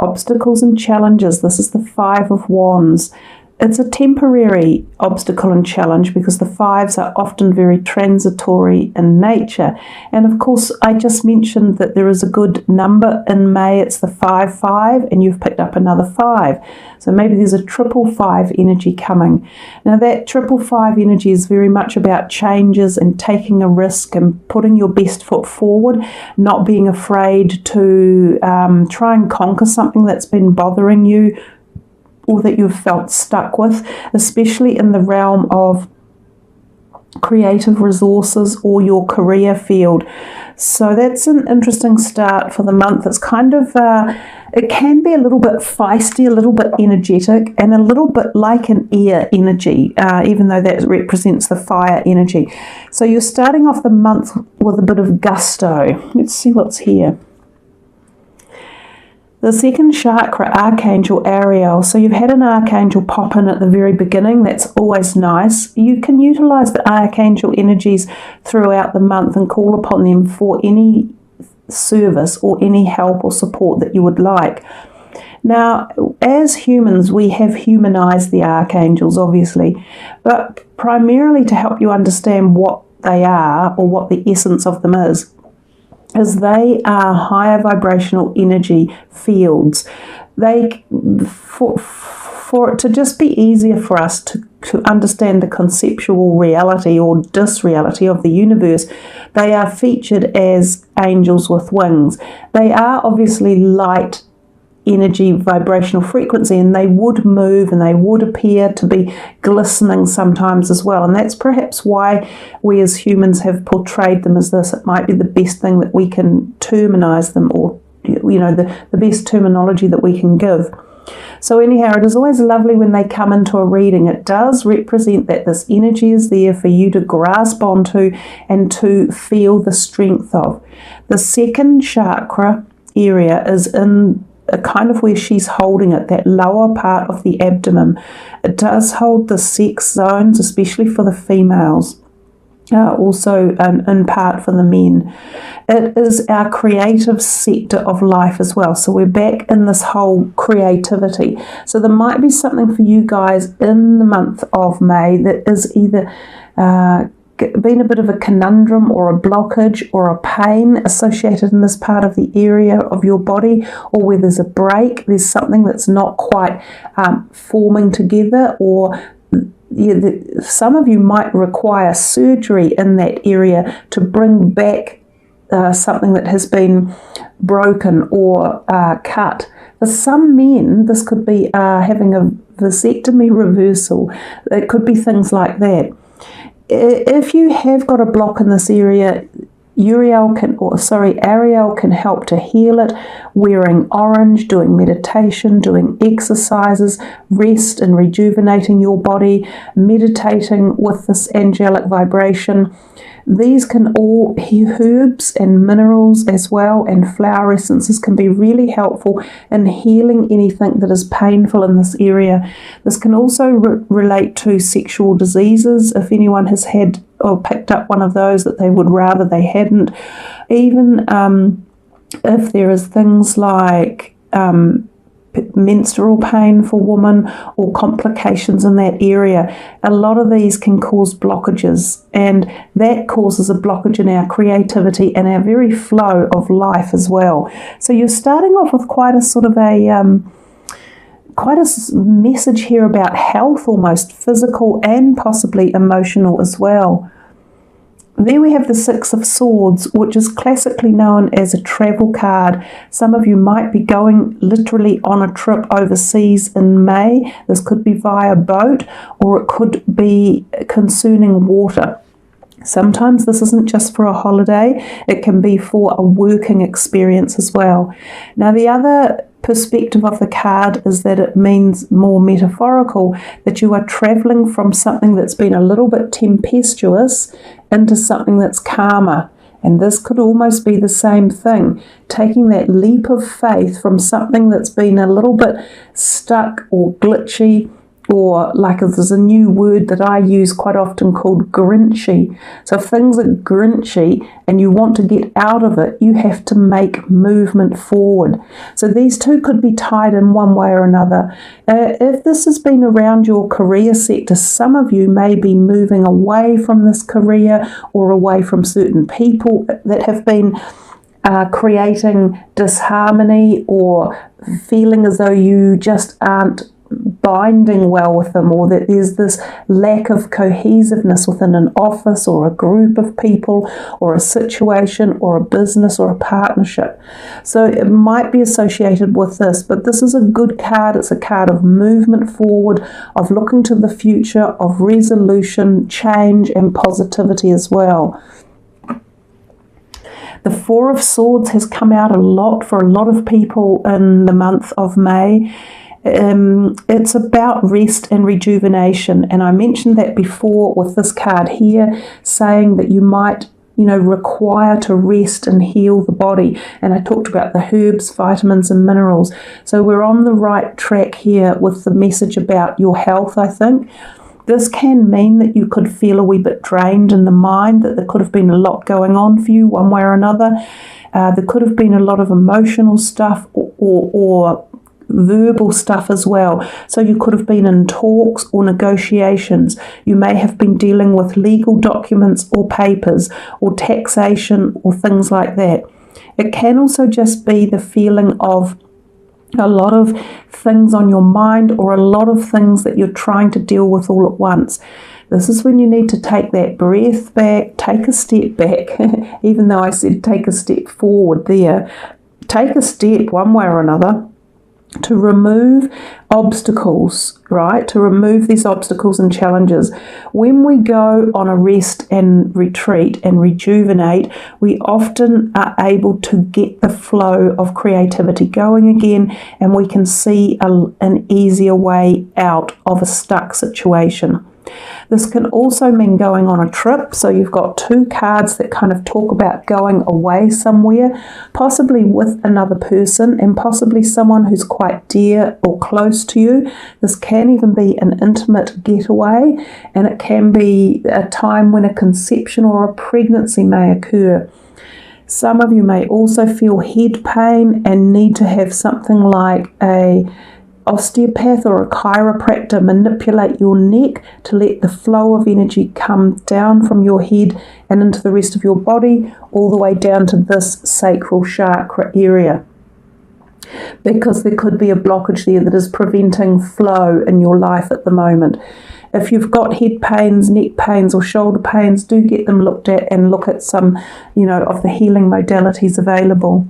obstacles and challenges. This is the Five of Wands. It's a temporary obstacle and challenge because the fives are often very transitory in nature. And of course, I just mentioned that there is a good number in May. It's the 5-5, and you've picked up another 5. So maybe there's a 5-5 energy coming. Now that 5-5 energy is very much about changes and taking a risk and putting your best foot forward, not being afraid to try and conquer something that's been bothering you, or that you've felt stuck with, especially in the realm of creative resources or your career field. So that's an interesting start for the month. It's kind of, it can be a little bit feisty, a little bit energetic, and a little bit like an air energy, even though that represents the fire energy. So you're starting off the month with a bit of gusto. Let's see what's here. The second chakra, Archangel Ariel. So you've had an archangel pop in at the very beginning. That's always nice. You can utilize the archangel energies throughout the month and call upon them for any service or any help or support that you would like. Now, as humans, we have humanized the archangels, obviously, but primarily to help you understand what they are or what the essence of them is they are higher vibrational energy fields. They, for it to just be easier for us to understand the conceptual reality or disreality of the universe, they are featured as angels with wings. They are obviously light energy vibrational frequency, and they would move and they would appear to be glistening sometimes as well, and that's perhaps why we as humans have portrayed them as this. It might be the best thing that we can terminize them, or the best terminology that we can give. So anyhow, it is always lovely when they come into a reading. It does represent that this energy is there for you to grasp onto and to feel the strength of. The second chakra area is in kind of where she's holding it, that lower part of the abdomen. It does hold the sex zones, especially for the females, also in part for the men. It is our creative sector of life as well. So we're back in this whole creativity. So there might be something for you guys in the month of May that is either been a bit of a conundrum or a blockage or a pain associated in this part of the area of your body, or where there's a break, there's something that's not quite forming together, or some of you might require surgery in that area to bring back something that has been broken or cut. For some men, this could be having a vasectomy reversal. It could be things like that. If you have got a block in this area, Ariel can help to heal it, wearing orange, doing meditation, doing exercises, rest and rejuvenating your body, meditating with this angelic vibration. These can all, herbs and minerals as well, and flower essences can be really helpful in healing anything that is painful in this area. This can also relate to sexual diseases, if anyone has had or picked up one of those that they would rather they hadn't. Even if there is things like menstrual pain for women or complications in that area, a lot of these can cause blockages, and that causes a blockage in our creativity and our very flow of life as well. So you're starting off with quite a sort of quite a message here about health, almost physical and possibly emotional as well. There we have the Six of Swords, which is classically known as a travel card. Some of you might be going literally on a trip overseas in May. This could be via boat, or it could be concerning water. Sometimes this isn't just for a holiday, it can be for a working experience as well. Now the other perspective of the card is that it means more metaphorical, that you are traveling from something that's been a little bit tempestuous into something that's calmer. And this could almost be the same thing, taking that leap of faith from something that's been a little bit stuck or glitchy or like there's a new word that I use quite often called grinchy. So if things are grinchy and you want to get out of it, you have to make movement forward. So these two could be tied in one way or another. If this has been around your career sector, some of you may be moving away from this career or away from certain people that have been creating disharmony or feeling as though you just aren't binding well with them, or that there's this lack of cohesiveness within an office or a group of people or a situation or a business or a partnership. So it might be associated with this, but this is a good card. It's a card of movement forward, of looking to the future, of resolution, change and positivity as well. The Four of Swords has come out a lot for a lot of people in the month of May. It's about rest and rejuvenation, and I mentioned that before with this card here, saying that you might require to rest and heal the body, and I talked about the herbs, vitamins and minerals. So we're on the right track here with the message about your health. I think this can mean that you could feel a wee bit drained in the mind, that there could have been a lot going on for you one way or another. There could have been a lot of emotional stuff or verbal stuff as well. So you could have been in talks or negotiations. You may have been dealing with legal documents or papers or taxation or things like that. It can also just be the feeling of a lot of things on your mind, or a lot of things that you're trying to deal with all at once. This is when you need to take that breath back, take a step back, even though I said take a step forward there. Take a step one way or another to remove obstacles, right? To remove these obstacles and challenges. When we go on a rest and retreat and rejuvenate, we often are able to get the flow of creativity going again, and we can see an easier way out of a stuck situation. This can also mean going on a trip. So you've got two cards that kind of talk about going away somewhere, possibly with another person and possibly someone who's quite dear or close to you. This can even be an intimate getaway, and it can be a time when a conception or a pregnancy may occur. Some of you may also feel head pain and need to have something like a osteopath or a chiropractor manipulate your neck to let the flow of energy come down from your head and into the rest of your body, all the way down to this sacral chakra area, because there could be a blockage there that is preventing flow in your life at the moment. If you've got head pains, neck pains or shoulder pains, do get them looked at and look at some, of the healing modalities available.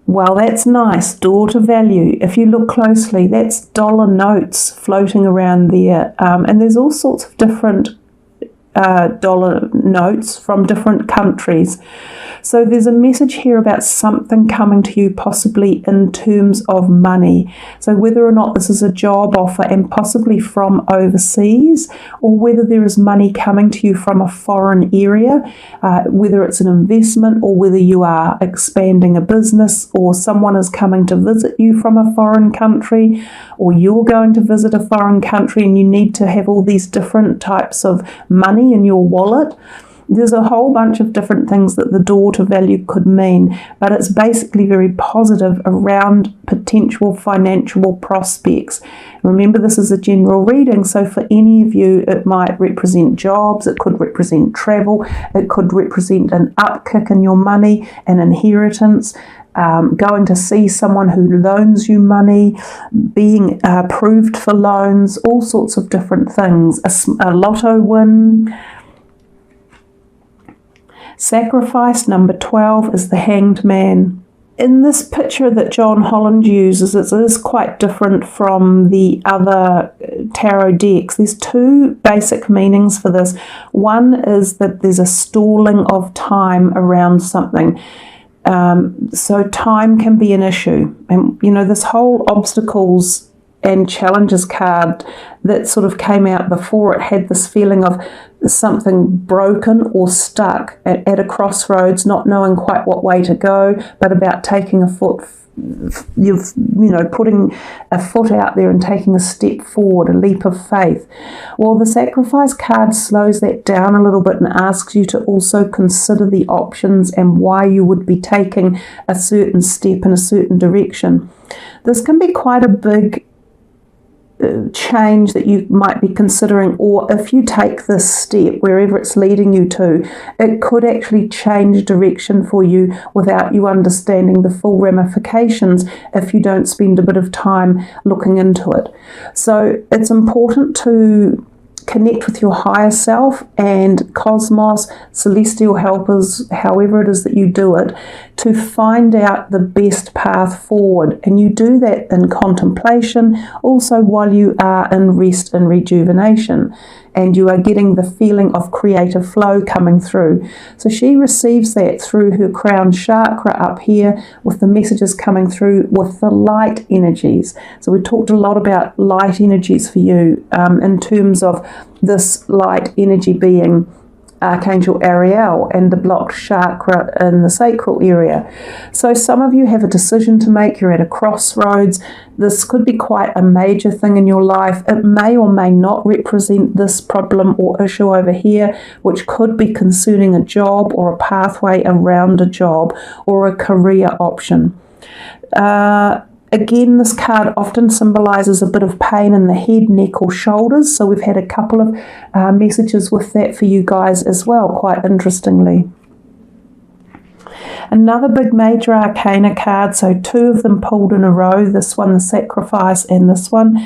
Well, that's nice. Daughter value. If you look closely, that's dollar notes floating around there. And there's all sorts of different dollar notes from different countries. So there's a message here about something coming to you possibly in terms of money. So whether or not this is a job offer and possibly from overseas, or whether there is money coming to you from a foreign area, whether it's an investment or whether you are expanding a business, or someone is coming to visit you from a foreign country, or you're going to visit a foreign country and you need to have all these different types of money in your wallet. There's a whole bunch of different things that the daughter value could mean, but it's basically very positive around potential financial prospects. Remember, this is a general reading, so for any of you, it might represent jobs, it could represent travel, it could represent an upkick in your money, an inheritance, going to see someone who loans you money, being approved for loans, all sorts of different things, a lotto win. Sacrifice number 12 is the Hanged Man. In this picture that John Holland uses, it is quite different from the other tarot decks. There's two basic meanings for this. One is that there's a stalling of time around something. So time can be an issue. And, this whole obstacles and challenges card that sort of came out before. It had this feeling of something broken or stuck at a crossroads, not knowing quite what way to go, but about taking a foot, putting a foot out there and taking a step forward, a leap of faith. Well, the sacrifice card slows that down a little bit and asks you to also consider the options and why you would be taking a certain step in a certain direction. This can be quite a big change that you might be considering, or if you take this step wherever it's leading you to, it could actually change direction for you without you understanding the full ramifications if you don't spend a bit of time looking into it. So it's important to connect with your higher self and cosmos, celestial helpers, however it is that you do it, to find out the best path forward. And you do that in contemplation, also while you are in rest and rejuvenation, and you are getting the feeling of creative flow coming through. So she receives that through her crown chakra up here, with the messages coming through with the light energies. So we talked a lot about light energies for you in terms of this light energy being Archangel Ariel and the blocked chakra in the sacral area. So some of you have a decision to make. You're at a crossroads. This could be quite a major thing in your life. It may or may not represent this problem or issue over here, which could be concerning a job or a pathway around a job or a career option. Again, this card often symbolises a bit of pain in the head, neck or shoulders. So we've had a couple of messages with that for you guys as well, quite interestingly. Another big major arcana card, so two of them pulled in a row, this one, the sacrifice, and this one.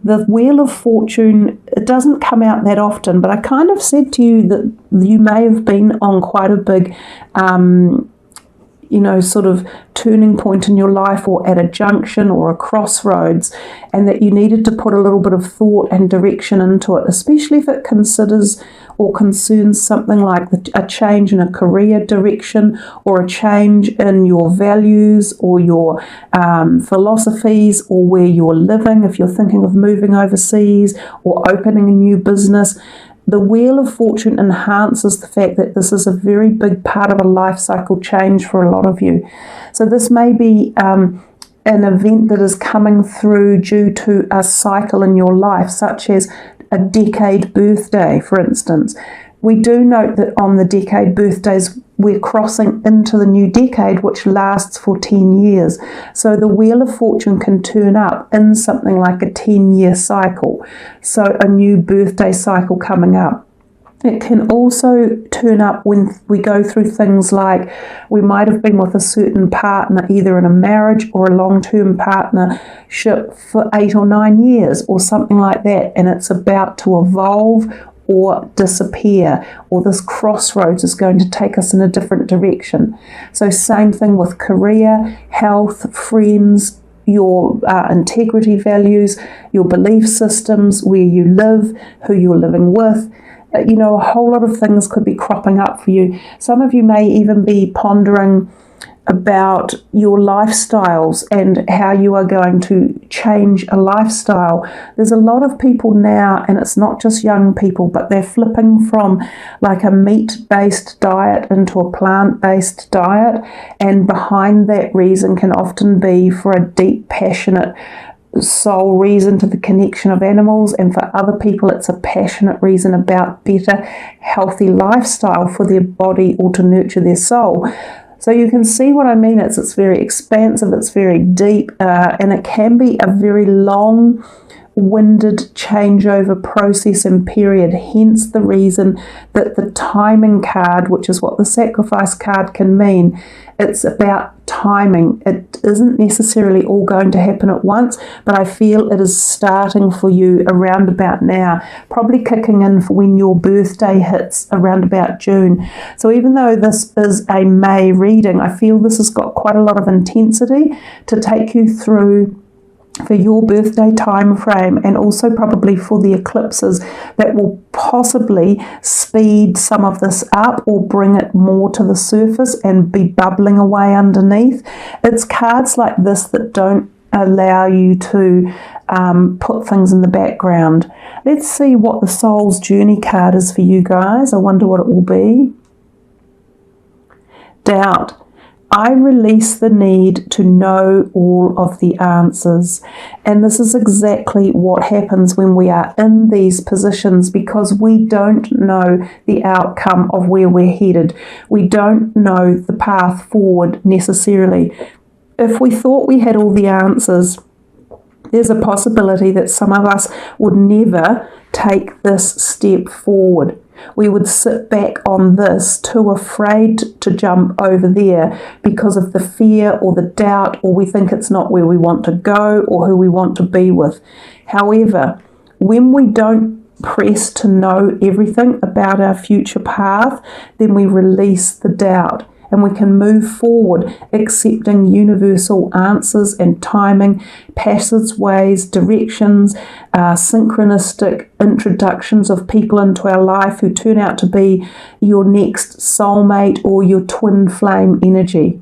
The Wheel of Fortune, it doesn't come out that often, but I kind of said to you that you may have been on quite a big sort of turning point in your life, or at a junction or a crossroads, and that you needed to put a little bit of thought and direction into it, especially if it considers or concerns something like a change in a career direction, or a change in your values or your philosophies, or where you're living, if you're thinking of moving overseas or opening a new business. The Wheel of Fortune enhances the fact that this is a very big part of a life cycle change for a lot of you. So this may be an event that is coming through due to a cycle in your life, such as a decade birthday, for instance. We do note that on the decade birthdays, we're crossing into the new decade, which lasts for 10 years. So the Wheel of Fortune can turn up in something like a 10-year cycle. So a new birthday cycle coming up. It can also turn up when we go through things like we might have been with a certain partner, either in a marriage or a long-term partnership for 8 or 9 years or something like that, and it's about to evolve or disappear, or this crossroads is going to take us in a different direction. So same thing with career, health, friends, your integrity values, your belief systems, where you live, who you're living with. A whole lot of things could be cropping up for you. Some of you may even be pondering about your lifestyles and how you are going to change a lifestyle. There's a lot of people now, and it's not just young people, but they're flipping from like a meat-based diet into a plant-based diet, and behind that reason can often be for a deep, passionate sole reason to the connection of animals, and for other people it's a passionate reason about better, healthy lifestyle for their body or to nurture their soul. So you can see what I mean. It's very expansive, it's very deep, and it can be a very long-winded changeover process and period, hence the reason that the timing card, which is what the sacrifice card can mean, it's about timing. It isn't necessarily all going to happen at once, but I feel it is starting for you around about now, probably kicking in for when your birthday hits around about June. So even though this is a May reading, I feel this has got quite a lot of intensity to take you through for your birthday time frame, and also probably for the eclipses that will possibly speed some of this up or bring it more to the surface and be bubbling away underneath. It's cards like this that don't allow you to put things in the background. Let's see what the Soul's Journey card is for you guys. I wonder what it will be. Doubt. I release the need to know all of the answers. And this is exactly what happens when we are in these positions, because we don't know the outcome of where we're headed. We don't know the path forward necessarily. If we thought we had all the answers, there's a possibility that some of us would never take this step forward. We would sit back on this, too afraid to jump over there because of the fear or the doubt, or we think it's not where we want to go or who we want to be with. However, when we don't press to know everything about our future path, then we release the doubt. And we can move forward accepting universal answers and timing, passageways, directions, synchronistic introductions of people into our life who turn out to be your next soulmate or your twin flame energy.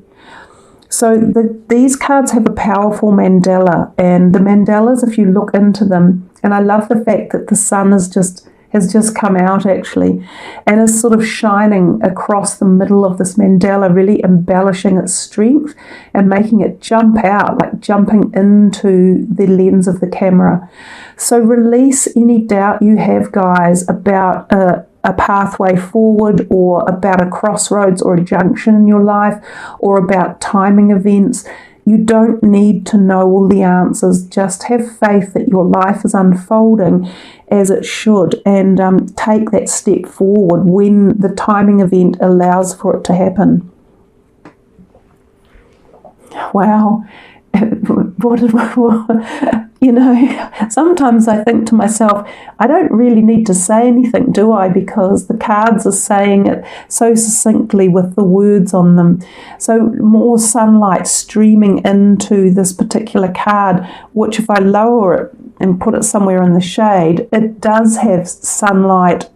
So these cards have a powerful mandala, and the mandalas, if you look into them, and I love the fact that the sun has just come out actually, and is sort of shining across the middle of this mandala, really embellishing its strength and making it jump out, like jumping into the lens of the camera. So release any doubt you have, guys, about a pathway forward, or about a crossroads or a junction in your life, or about timing events. You don't need to know all the answers. Just have faith that your life is unfolding as it should, and take that step forward when the timing event allows for it to happen. Wow. Sometimes I think to myself, I don't really need to say anything, do I? Because the cards are saying it so succinctly with the words on them. So more sunlight streaming into this particular card, which if I lower it and put it somewhere in the shade, it does have sunlight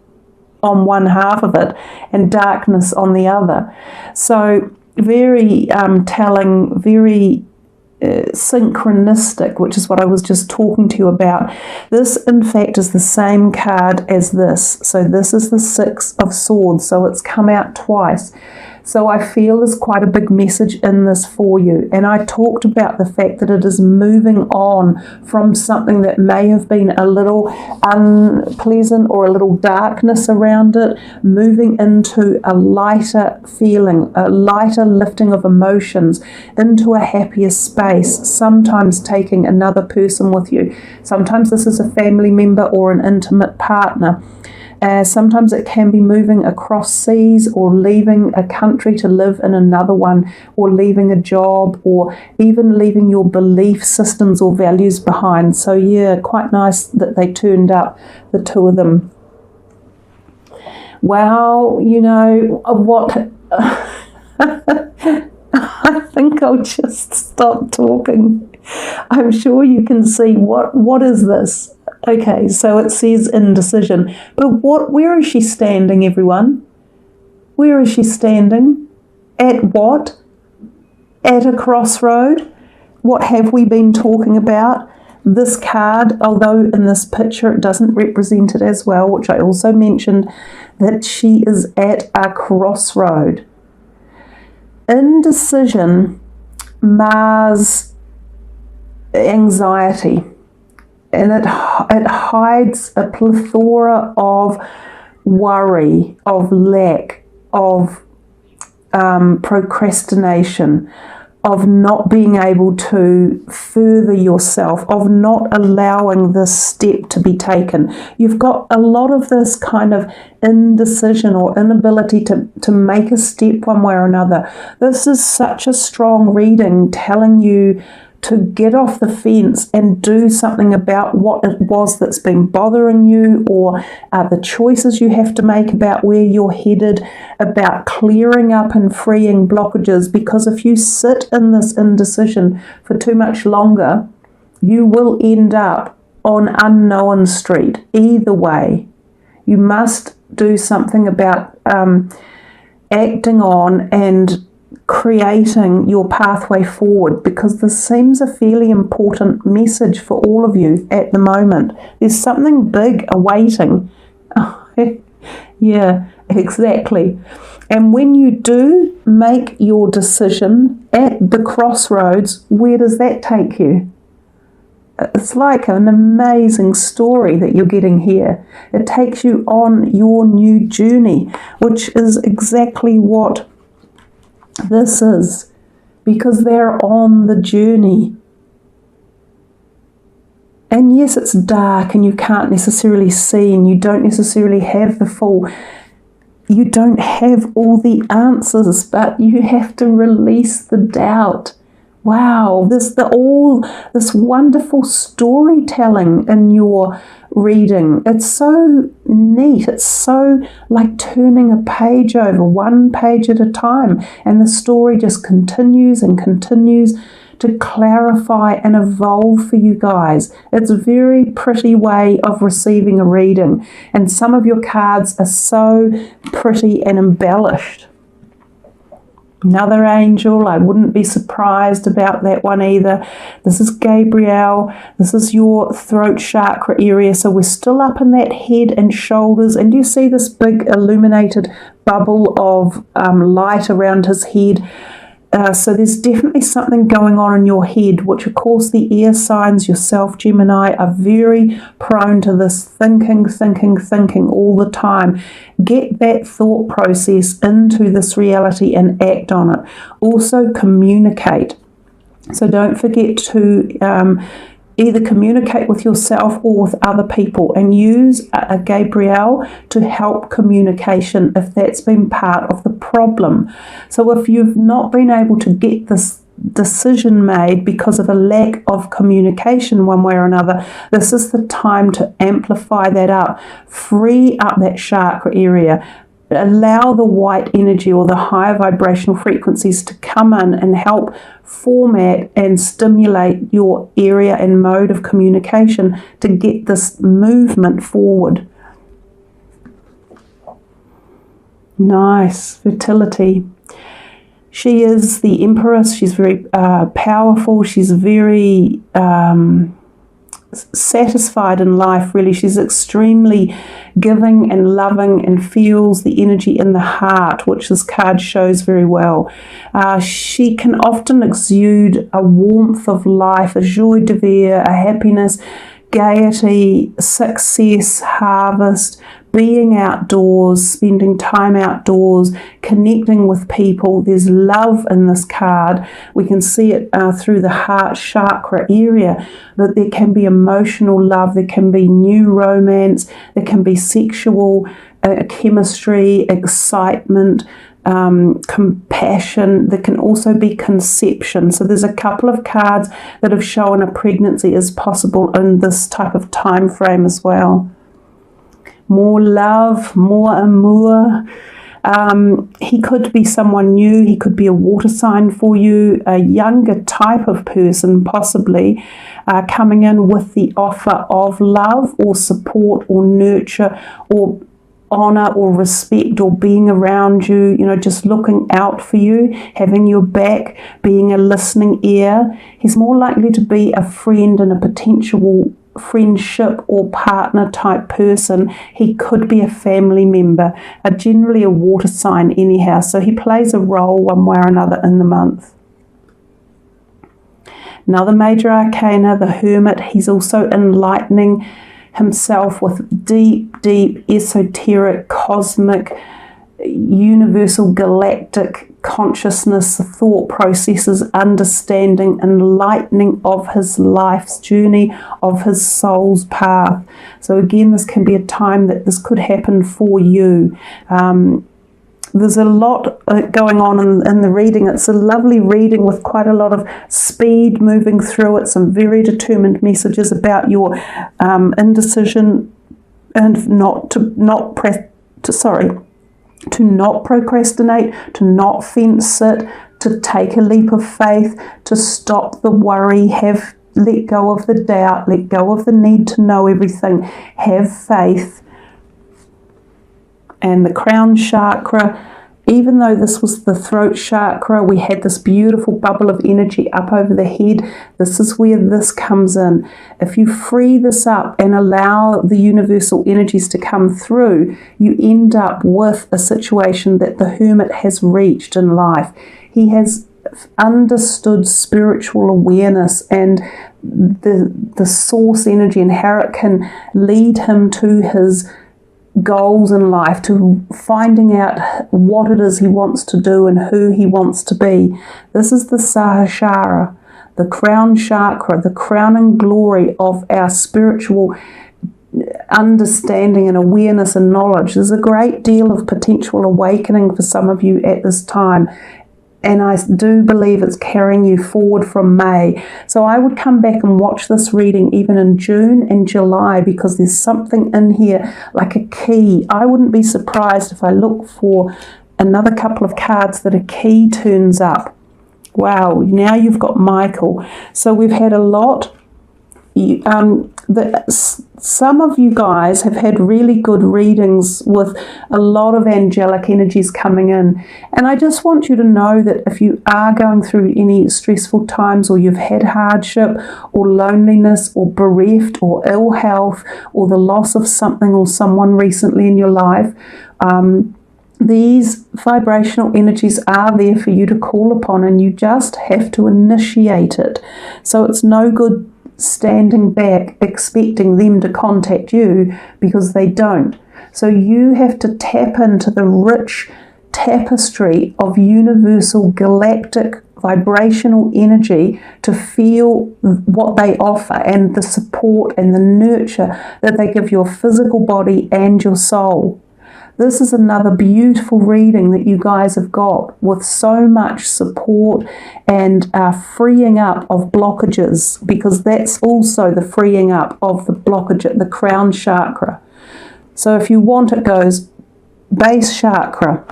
on one half of it and darkness on the other. So very telling, very synchronistic, which is what I was just talking to you about. This, in fact, is the same card as this. So this is the Six of Swords, so it's come out twice. So I feel there's quite a big message in this for you. And I talked about the fact that it is moving on from something that may have been a little unpleasant or a little darkness around it, moving into a lighter feeling, a lighter lifting of emotions, into a happier space, sometimes taking another person with you. Sometimes this is a family member or an intimate partner. Sometimes it can be moving across seas, or leaving a country to live in another one, or leaving a job, or even leaving your belief systems or values behind. So yeah, quite nice that they turned up, the two of them. Wow, you know what? I think I'll just stop talking. I'm sure you can see what is this? Okay, so it says indecision. But where is she standing, everyone? Where is she standing? At what? At a crossroad? What have we been talking about? This card, although in this picture it doesn't represent it as well, which I also mentioned, that she is at a crossroad. Indecision mars anxiety. And it hides a plethora of worry, of lack, of procrastination, of not being able to further yourself, of not allowing this step to be taken. You've got a lot of this kind of indecision or inability to make a step one way or another. This is such a strong reading telling you to get off the fence and do something about what it was that's been bothering you, or the choices you have to make about where you're headed, about clearing up and freeing blockages. Because if you sit in this indecision for too much longer, you will end up on unknown street. Either way, you must do something about acting on and creating your pathway forward, because this seems a fairly important message for all of you at the moment. There's something big awaiting. Yeah, exactly. And when you do make your decision at the crossroads, where does that take you? It's like an amazing story that you're getting here. It takes you on your new journey, which is exactly what this is, because they're on the journey. And yes, it's dark and you can't necessarily see, and you don't necessarily have you don't have all the answers, but you have to release the doubt. Wow, this wonderful storytelling in your reading. It's so neat. It's so like turning a page over, one page at a time, and the story just continues and continues to clarify and evolve for you guys. It's a very pretty way of receiving a reading, and some of your cards are so pretty and embellished. Another angel, I wouldn't be surprised about that one either. This is Gabriel. This is your throat chakra area. So we're still up in that head and shoulders. And do you see this big illuminated bubble of light around his head? So there's definitely something going on in your head, which of course the air signs, yourself, Gemini, are very prone to this thinking all the time. Get that thought process into this reality and act on it. Also communicate. So don't forget to either communicate with yourself or with other people, and use a Gabriel to help communication if that's been part of the problem. So if you've not been able to get this decision made because of a lack of communication one way or another, this is the time to amplify that up, free up that chakra area. Allow the white energy or the higher vibrational frequencies to come in and help format and stimulate your area and mode of communication to get this movement forward. Nice. Fertility. She is the Empress. She's very powerful. She's very satisfied in life, really. She's extremely giving and loving and feels the energy in the heart, which this card shows very well. She can often exude a warmth of life, a joie de vivre, a happiness, gaiety, success, harvest, being outdoors, spending time outdoors, connecting with people. There's love in this card. We can see it through the heart chakra area, that there can be emotional love, there can be new romance, there can be sexual chemistry, excitement, compassion. There can also be conception. So there's a couple of cards that have shown a pregnancy is possible in this type of time frame as well. More love, more amour. He could be someone new. He could be a water sign for you, a younger type of person possibly, coming in with the offer of love or support or nurture or honor or respect or being around you, just looking out for you, having your back, being a listening ear. He's more likely to be a friend and a potential friendship or partner type person. He could be a family member, generally a water sign anyhow, so he plays a role one way or another in the month. Another major arcana, the Hermit. He's also enlightening himself with deep esoteric, cosmic, universal, galactic consciousness, thought processes, understanding, enlightening of his life's journey, of his soul's path. So again, this can be a time that this could happen for you. There's a lot going on in the reading. It's a lovely reading with quite a lot of speed moving through it, some very determined messages about your indecision and to not procrastinate, to not fence sit, to take a leap of faith, to stop the worry, let go of the doubt, let go of the need to know everything, have faith. And the crown chakra even though this was the throat chakra, we had this beautiful bubble of energy up over the head. This is where this comes in. If you free this up and allow the universal energies to come through, you end up with a situation that the hermit has reached in life. He has understood spiritual awareness and the source energy and how it can lead him to his goals in life, to finding out what it is he wants to do and who he wants to be. This is the Sahasrara, the crown chakra, the crowning glory of our spiritual understanding and awareness and knowledge. There's a great deal of potential awakening for some of you at this time, and I do believe it's carrying you forward from May. So I would come back and watch this reading even in June and July, because there's something in here like a key. I wouldn't be surprised if I look for another couple of cards that a key turns up. Wow, now you've got Michael. So we've had a lot. Some of you guys have had really good readings with a lot of angelic energies coming in, and I just want you to know that if you are going through any stressful times, or you've had hardship or loneliness or bereft or ill health or the loss of something or someone recently in your life, these vibrational energies are there for you to call upon, and you just have to initiate it. So it's no good standing back expecting them to contact you, because they don't. So you have to tap into the rich tapestry of universal galactic vibrational energy to feel what they offer and the support and the nurture that they give your physical body and your soul. This is another beautiful reading that you guys have got, with so much support and freeing up of blockages, because that's also the freeing up of the blockage at the crown chakra. So if you want, it goes base chakra,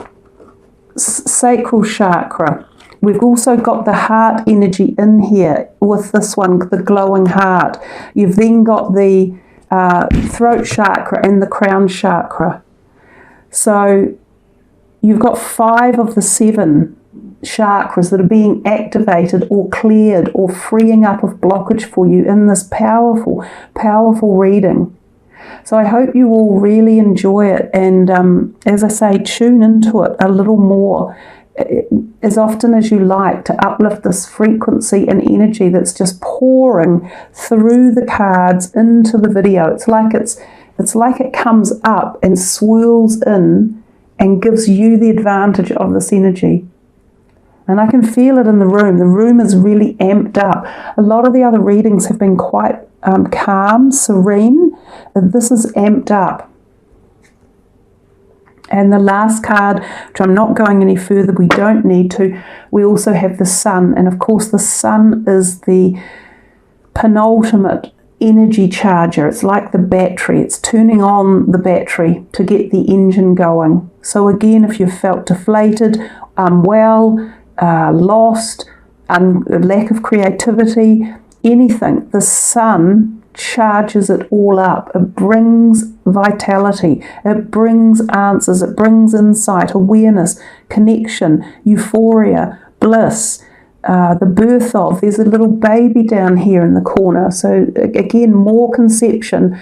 sacral chakra. We've also got the heart energy in here with this one, the glowing heart. You've then got the throat chakra and the crown chakra. So you've got 5 of the 7 chakras that are being activated or cleared or freeing up of blockage for you in this powerful, powerful reading. So I hope you all really enjoy it, and as I say, tune into it a little more as often as you like, to uplift this frequency and energy that's just pouring through the cards into the video. It's like it comes up and swirls in and gives you the advantage of this energy. And I can feel it in the room. The room is really amped up. A lot of the other readings have been quite calm, serene. This is amped up. And the last card, which I'm not going any further, we don't need to, we also have the sun. And of course the sun is the penultimate energy charger. It's like the battery. It's turning on the battery to get the engine going. So again, if you've felt deflated, unwell, lost, lack of creativity, anything, the sun charges it all up. It brings vitality, it brings answers, it brings insight, awareness, connection, euphoria, bliss, the birth of. There's a little baby down here in the corner. So again, more conception,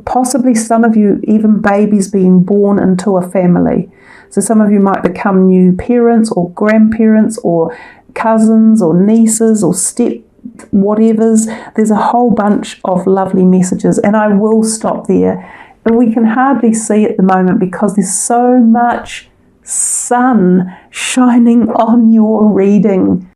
possibly some of you even babies being born into a family. So some of you might become new parents or grandparents or cousins or nieces or whatevers. There's a whole bunch of lovely messages, and I will stop there. And we can hardly see at the moment because there's so much sun shining on your reading.